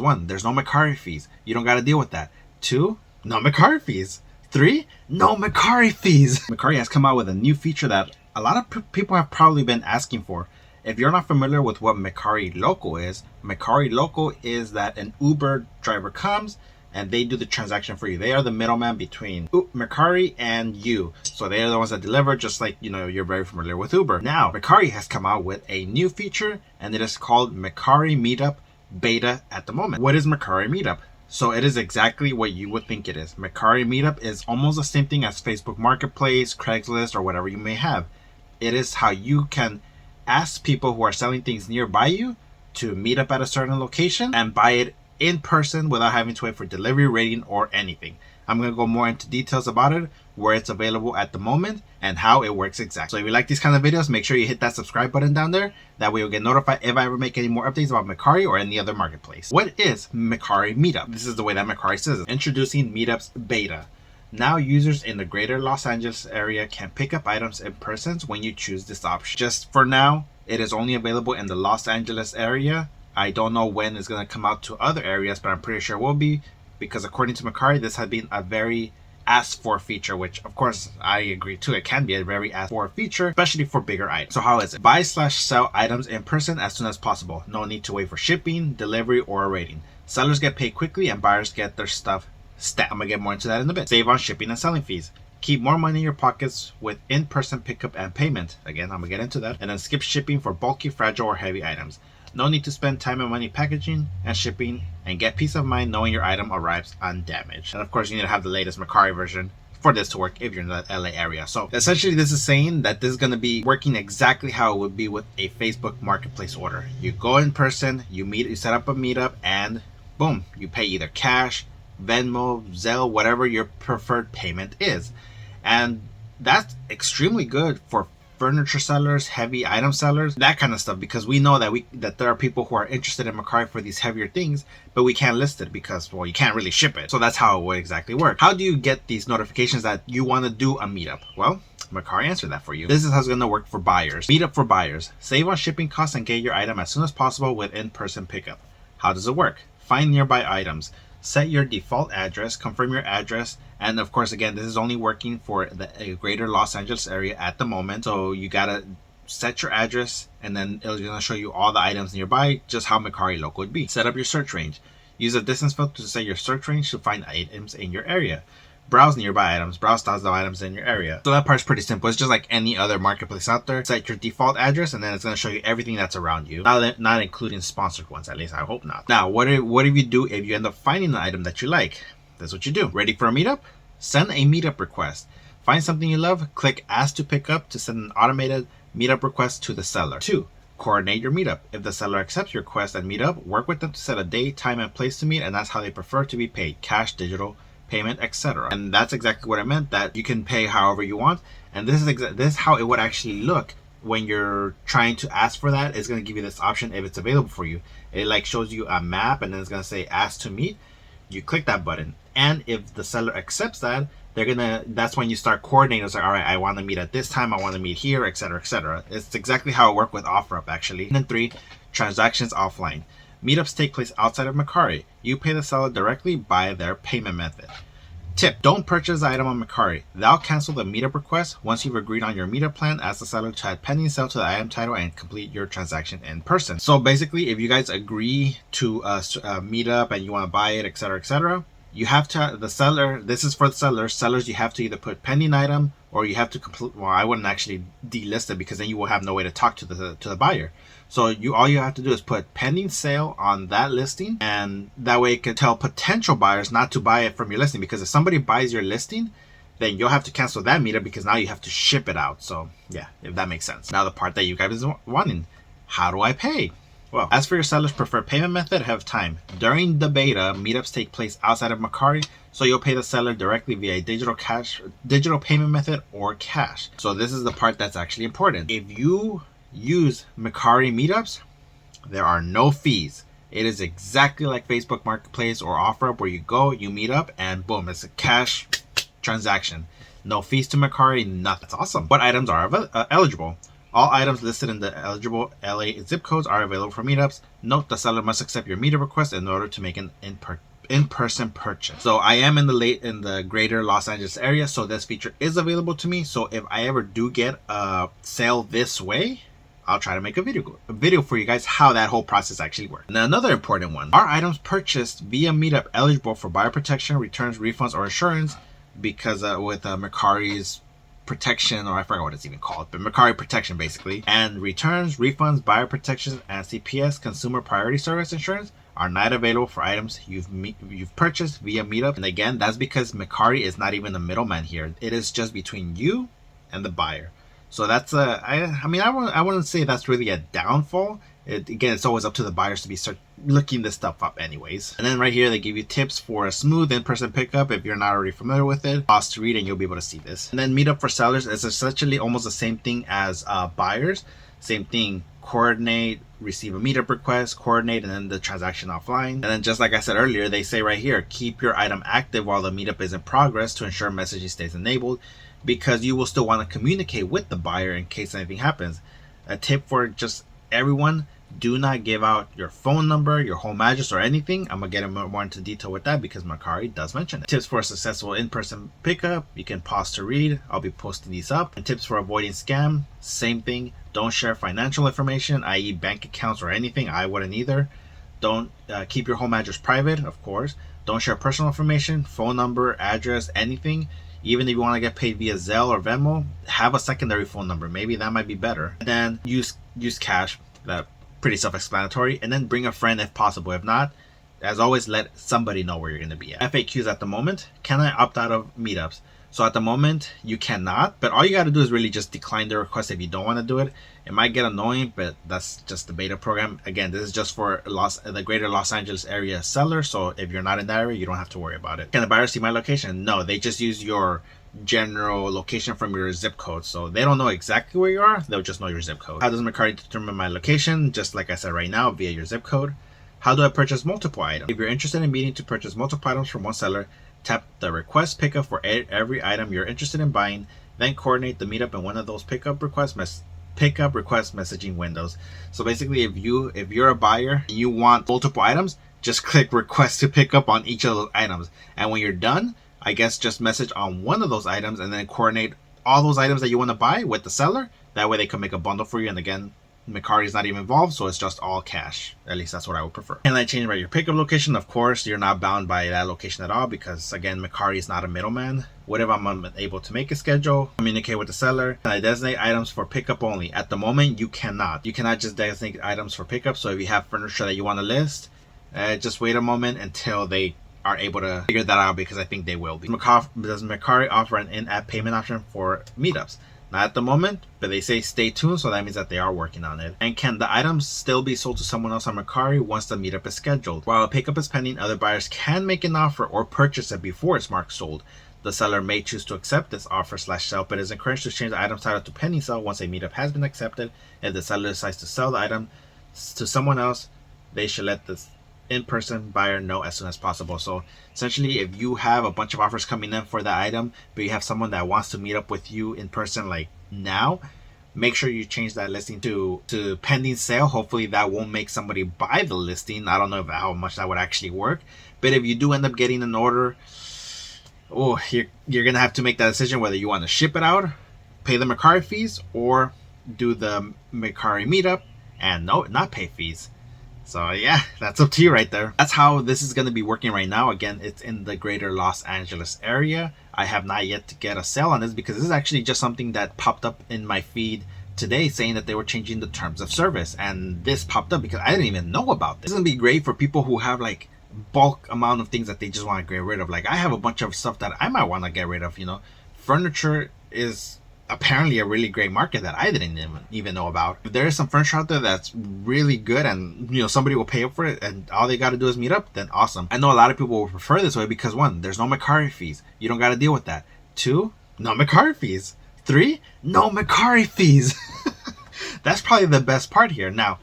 1, there's no Mercari fees. You don't got to deal with that. 2, no Mercari fees. 3, no Mercari fees. Mercari has come out with a new feature that a lot of people have probably been asking for. If you're not familiar with what Mercari Loco is that an Uber driver comes and they do the transaction for you. They are the middleman between Mercari and you. So they are the ones that deliver, just like, you're very familiar with Uber. Now, Mercari has come out with a new feature, and it is called Mercari Meetup Beta at the moment. What is Mercari Meetup? So it is exactly what you would think it is. Mercari Meetup is almost the same thing as Facebook Marketplace, Craigslist, or whatever you may have. It is how you can ask people who are selling things nearby you to meet up at a certain location and buy it in person without having to wait for delivery, rating, or anything. I'm going to go more into details about it, where it's available at the moment, and how it works exactly. So if you like these kind of videos, make sure you hit that subscribe button down there. That way you'll get notified if I ever make any more updates about Mercari or any other marketplace. What is Mercari Meetup? This is the way that Mercari says it. Introducing Meetups Beta. Now users in the greater Los Angeles area can pick up items in person when you choose this option. Just for now, it is only available in the Los Angeles area. I don't know when it's going to come out to other areas, but I'm pretty sure it will be, because according to Mercari, this has been a very asked for feature, which of course I agree too. It can be a very asked for feature, especially for bigger items. So how is it? Buy/sell items in person as soon as possible. No need to wait for shipping, delivery, or a rating. Sellers get paid quickly and buyers get their stuff stamped. I'm going to get more into that in a bit. Save on shipping and selling fees. Keep more money in your pockets with in-person pickup and payment. Again, I'm going to get into that. And then skip shipping for bulky, fragile, or heavy items. No need to spend time and money packaging and shipping, and get peace of mind knowing your item arrives undamaged. And of course, you need to have the latest Mercari version for this to work if you're in the LA area. So essentially, this is saying that this is going to be working exactly how it would be with a Facebook Marketplace order. You go in person, you set up a meetup, and boom, you pay either cash, Venmo, Zelle, whatever your preferred payment is. And that's extremely good for furniture sellers, heavy item sellers, that kind of stuff, because we know that there are people who are interested in Mercari for these heavier things, but we can't list it because, well, you can't really ship it. So that's how it would exactly work. How do you get these notifications that you want to do a meetup? Well, Mercari answered that for you. This is how it's going to work for buyers. Meetup for buyers. Save on shipping costs and get your item as soon as possible with in-person pickup. How does it work? Find nearby items. Set your default address, confirm your address, and of course, again, this is only working for the greater Los Angeles area at the moment. So you gotta set your address, and then it's gonna show you all the items nearby, just how Mercari Loco would be. Set up your search range. Use a distance filter to set your search range to find items in your area. Browse nearby items. Browse thousands of items in your area. So that part's pretty simple. It's just like any other marketplace out there. Set your default address, and then it's going to show you everything that's around you. Not including sponsored ones, at least I hope not. Now, what if you do if you end up finding an item that you like? That's what you do. Ready for a meetup? Send a meetup request. Find something you love, click Ask to Pick Up to send an automated meetup request to the seller. 2. Coordinate your meetup. If the seller accepts your request and meetup, work with them to set a day, time, and place to meet, and that's how they prefer to be paid: cash, digital payment, etc. And that's exactly what I meant, that you can pay however you want. And this is how it would actually look when you're trying to ask for that. It's going to give you this option if it's available for you. It like shows you a map, and then it's going to say Ask to Meet. You click that button, and if the seller accepts that, that's when you start coordinating. It's like, all right, I want to meet at this time, I want to meet here, etc., etc. It's exactly how it worked with OfferUp, actually. And then 3, transactions offline. Meetups take place outside of Mercari. You pay the seller directly by their payment method. Tip: don't purchase the item on Mercari. They'll cancel the meetup request once you've agreed on your meetup plan. Ask the seller to add pending sale to the item title and complete your transaction in person. So basically, if you guys agree to a meetup and you want to buy it, etc., etc., you have to, the seller, this is for the sellers, you have to either put pending item, or you have to complete, well, I wouldn't actually delist it, because then you will have no way to talk to the buyer. So all you have to do is put pending sale on that listing, and that way it can tell potential buyers not to buy it from your listing, because if somebody buys your listing, then you'll have to cancel that meetup, because now you have to ship it out. So yeah, if that makes sense. Now the part that you guys are wanting: how do I pay? Well, as for your seller's preferred payment method, have time. During the beta, meetups take place outside of Mercari, so you'll pay the seller directly via digital payment method or cash. So this is the part that's actually important. If you use Mercari Meetups, there are no fees. It is exactly like Facebook Marketplace or OfferUp, where you go, you meet up, and boom, it's a cash transaction. No fees to Mercari, nothing. That's awesome. What items are eligible? All items listed in the eligible LA zip codes are available for meetups. Note: the seller must accept your meetup request in order to make an in-person purchase. So I am in the greater Los Angeles area, so this feature is available to me. So if I ever do get a sale this way, I'll try to make a video for you guys how that whole process actually works. And another important one: are items purchased via Meetup eligible for buyer protection, returns, refunds, or insurance? Because with Mercari's protection, or I forgot what it's even called, but Mercari protection basically, and returns, refunds, buyer protection, and CPS, consumer priority service insurance, are not available for items you've purchased via Meetup. And again, that's because Mercari is not even the middleman here. It is just between you and the buyer. So that's I wouldn't say that's really a downfall. Again, it's always up to the buyers to start looking this stuff up anyways. And then right here, they give you tips for a smooth in-person pickup. If you're not already familiar with it, pause to read and you'll be able to see this. And then Meetup for sellers is essentially almost the same thing as buyers. Same thing: coordinate, receive a Meetup request, coordinate, and then the transaction offline. And then just like I said earlier, they say right here, keep your item active while the Meetup is in progress to ensure messaging stays enabled, because you will still want to communicate with the buyer in case anything happens. A tip for just everyone: do not give out your phone number, your home address, or anything. I'm gonna get more into detail with that because Mercari does mention it. Tips for a successful in-person pickup: you can pause to read. I'll be posting these up. And tips for avoiding scam: same thing. Don't share financial information, i.e. bank accounts or anything. I wouldn't either. Don't keep your home address private, of course. Don't share personal information, phone number, address, anything. Even if you want to get paid via Zelle or Venmo, have a secondary phone number. Maybe that might be better. And then use cash. That pretty self-explanatory. And then bring a friend if possible. If not, as always, let somebody know where you're going to be at. FAQs at the moment: can I opt out of meetups? So at the moment, you cannot, but all you got to do is really just decline the request if you don't want to do it. It might get annoying, but that's just the beta program. Again, this is just for the greater Los Angeles area seller. So if you're not in that area, you don't have to worry about it. Can the buyer see my location? No, they just use your general location from your zip code. So they don't know exactly where you are. They'll just know your zip code. How does Mercari determine my location? Just like I said right now, via your zip code. How do I purchase multiple items? If you're interested in meeting to purchase multiple items from one seller, tap the request pickup for every item you're interested in buying, then coordinate the meetup in one of those pickup request messaging windows. So basically, if you're a buyer and you want multiple items, just click request to pick up on each of those items. And when you're done, I guess just message on one of those items and then coordinate all those items that you want to buy with the seller. That way they can make a bundle for you. And again, Mercari is not even involved, so it's just all cash. At least that's what I would prefer. Can I change your pickup location? Of course, you're not bound by that location at all, because again, Mercari is not a middleman. What if I'm unable to make a schedule? Communicate with the seller. Can I designate items for pickup only? At the moment, you cannot. You cannot just designate items for pickup. So if you have furniture that you want to list, just wait a moment until they are able to figure that out, because I think they will be. Does Mercari offer an in-app payment option for meetups? Not at the moment, but they say stay tuned, so that means that they are working on it. And can the items still be sold to someone else on Mercari once the meetup is scheduled? While a pickup is pending, other buyers can make an offer or purchase it before it's marked sold. The seller may choose to accept this offer/sell, but is encouraged to change the item title to pending sale once a meetup has been accepted. If the seller decides to sell the item to someone else, they should let this in-person buyer know as soon as possible. So essentially, if you have a bunch of offers coming in for that item, but you have someone that wants to meet up with you in person like now, make sure you change that listing to pending sale. Hopefully that won't make somebody buy the listing. I don't know how much that would actually work, but if you do end up getting an order, you're gonna have to make that decision whether you want to ship it out, pay the Mercari fees, or do the Mercari meetup and not pay fees. So yeah, that's up to you right there. That's how this is going to be working right now. Again, it's in the greater Los Angeles area. I have not yet to get a sale on this, because this is actually just something that popped up in my feed today saying that they were changing the terms of service. And this popped up because I didn't even know about this. This is going to be great for people who have like bulk amount of things that they just want to get rid of. Like I have a bunch of stuff that I might want to get rid of, Furniture is apparently a really great market that I didn't even know about. If there is some furniture out there that's really good and somebody will pay up for it and all they got to do is meet up, then awesome. I know a lot of people will prefer this way because 1, there's no Mercari fees. You don't got to deal with that. 2, no Mercari fees. 3, no Mercari fees. That's probably the best part here. Now,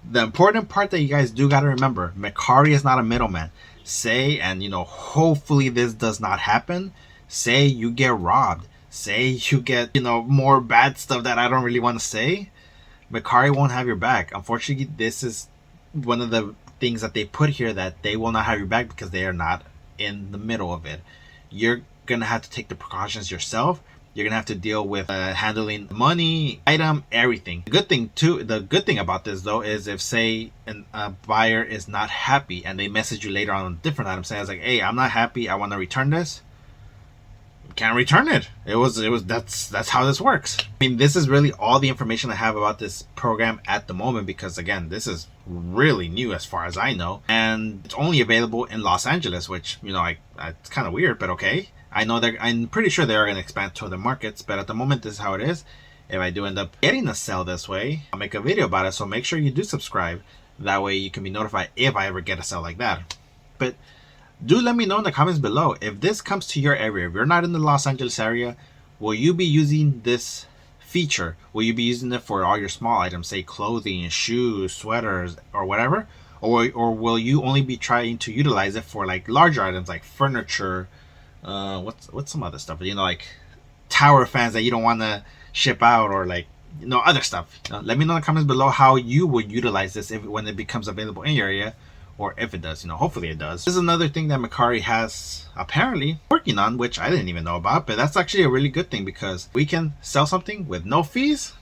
the important part that you guys do got to remember, Mercari is not a middleman. Say, and hopefully this does not happen, say you get robbed. say you get, you know, more bad stuff that I don't really want to say, Mercari won't have your back. Unfortunately, this is one of the things that they put here, that they will not have your back because they are not in the middle of it. You're gonna have to take the precautions yourself. You're gonna have to deal with handling money, item, everything. The good thing about this though is if say a buyer is not happy and they message you later on a different item saying like, hey, I'm not happy, I want to return this, you can't return it. That's how this works. I mean, this is really all the information I have about this program at the moment, because again, this is really new as far as I know, and it's only available in Los Angeles, which, you know, it's kind of weird, but okay. I'm pretty sure they are going to expand to other markets, but at the moment, this is how it is. If I do end up getting a sale this way, I'll make a video about it, so make sure you do subscribe. That way you can be notified if I ever get a sale like that. But do let me know in the comments below, if this comes to your area, if you're not in the Los Angeles area, will you be using this feature? Will you be using it for all your small items, say clothing, shoes, sweaters, or whatever? Or will you only be trying to utilize it for like larger items like furniture, what's some other stuff, you know, like tower fans that you don't want to ship out, or like, you know, other stuff. Let me know in the comments below how you would utilize this when it becomes available in your area, or if it does. You know, hopefully it does. This is another thing that Mercari has apparently working on, which I didn't even know about, but that's actually a really good thing because we can sell something with no fees.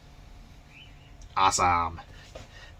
Awesome.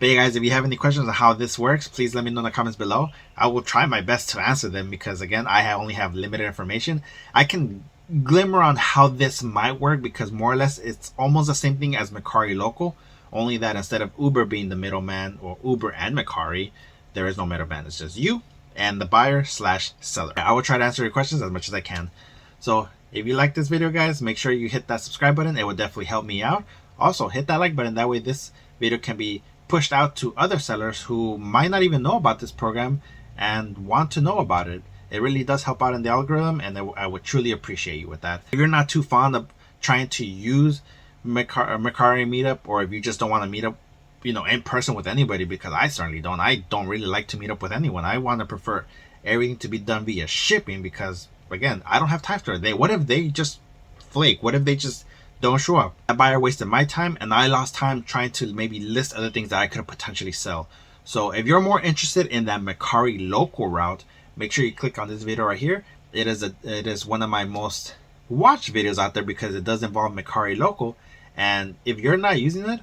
But yeah, guys, if you have any questions on how this works, please let me know in the comments below. I will try my best to answer them because, again, I only have limited information. I can glimmer on how this might work because more or less it's almost the same thing as Mercari Local, only that instead of Uber being the middleman, or Uber and Mercari, there is no middleman. It's just you and the buyer/seller. I will try to answer your questions as much as I can. So if you like this video, guys, make sure you hit that subscribe button. It would definitely help me out. Also, hit that like button. That way this video can be pushed out to other sellers who might not even know about this program and want to know about it. It really does help out in the algorithm, and I would truly appreciate you with that. If you're not too fond of trying to use Mercari Meetup, or if you just don't want to meet up, you know, in person with anybody, because I certainly don't. I don't really like to meet up with anyone. I want to prefer everything to be done via shipping because, again, I don't have time for it. What if they just flake? What if they just don't show up? That buyer wasted my time, and I lost time trying to maybe list other things that I could potentially sell. So if you're more interested in that Mercari Local route, make sure you click on this video right here. It is one of my most watched videos out there because it does involve Mercari Local, and if you're not using it,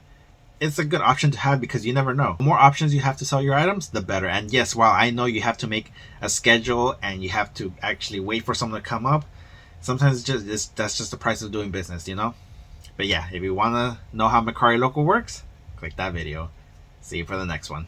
it's a good option to have because you never know. The more options you have to sell your items, the better. And yes, while I know you have to make a schedule and you have to actually wait for someone to come up, sometimes that's just the price of doing business, you know? But yeah, if you want to know how Mercari Local works, click that video. See you for the next one.